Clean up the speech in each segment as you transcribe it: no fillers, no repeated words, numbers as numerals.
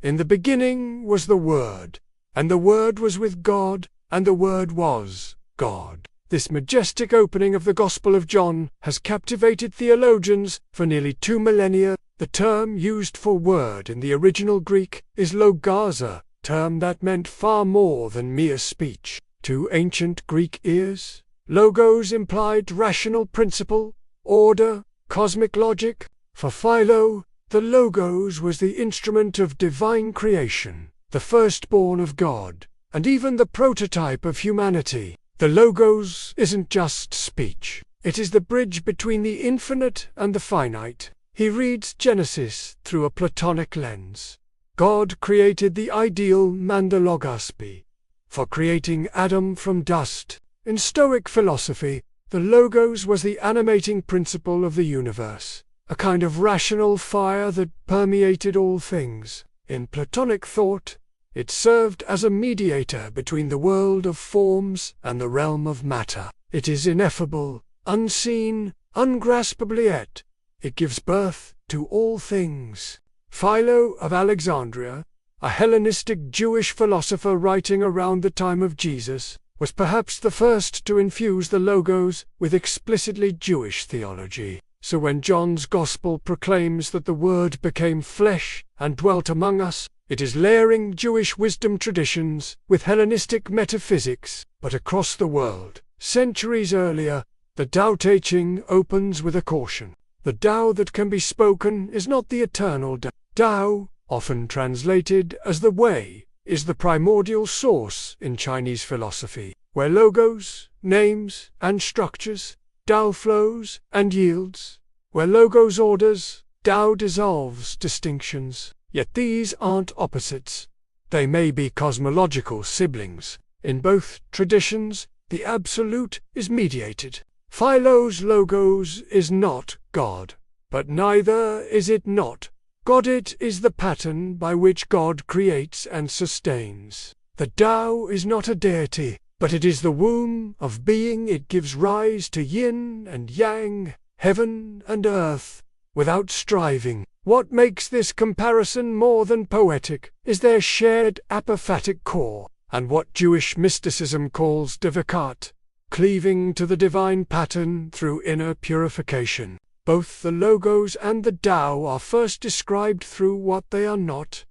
In the beginning was the Word, and the Word was with God, and the Word was God. This majestic opening of the Gospel of John has captivated theologians for nearly 2 millennia. The term used for word in the original Greek is logos, a term that meant far more than mere speech. To ancient Greek ears, logos implied rational principle, order, cosmic logic. For Philo, the logos was the instrument of divine creation, the firstborn of God, and even the prototype of humanity. The logos isn't just speech. It is the bridge between the infinite and the finite. He reads Genesis through a Platonic lens. God created the ideal mandalogospi for creating Adam from dust. In Stoic philosophy, the logos was the animating principle of the universe, a kind of rational fire that permeated all things. In Platonic thought, it served as a mediator between the world of forms and the realm of matter. It is ineffable, unseen, ungraspable, yet it gives birth to all things. Philo of Alexandria, a Hellenistic Jewish philosopher writing around the time of Jesus, was perhaps the first to infuse the logos with explicitly Jewish theology. So when John's Gospel proclaims that the Word became flesh and dwelt among us, it is layering Jewish wisdom traditions with Hellenistic metaphysics. But across the world, centuries earlier, the Tao Te Ching opens with a caution. The Tao that can be spoken is not the eternal Tao. Tao, often translated as the way, is the primordial source in Chinese philosophy, where logos, names, and structures, Tao flows and yields. Where logos orders, Tao dissolves distinctions. Yet these aren't opposites. They may be cosmological siblings. In both traditions, the absolute is mediated. Philo's logos is not God, but neither is it not God. It is the pattern by which God creates and sustains. The Tao is not a deity, but it is the womb of being. It gives rise to yin and yang, heaven and earth, without striving. What makes this comparison more than poetic is their shared apophatic core, and what Jewish mysticism calls devakat, cleaving to the divine pattern through inner purification. Both the logos and the Tao are first described through what they are not.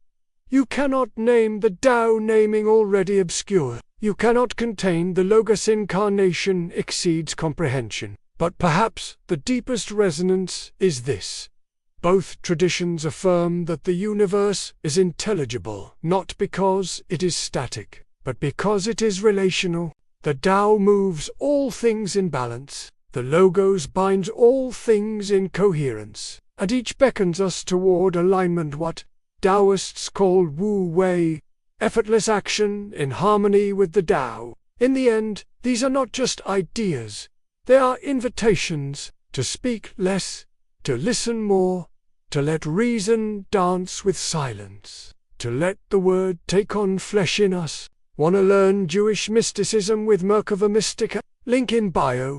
You cannot name the Tao, naming already obscure. You cannot contain the logos. Incarnation exceeds comprehension. But perhaps the deepest resonance is this. Both traditions affirm that the universe is intelligible, not because it is static, but because it is relational. The Tao moves all things in balance. The logos binds all things in coherence, and each beckons us toward alignment, what Taoists call Wu Wei, effortless action in harmony with the Tao. In the end, these are not just ideas. They are invitations to speak less, to listen more, to let reason dance with silence, to let the Word take on flesh in us. Want to learn Jewish mysticism with Merkava Mystica? Link in bio.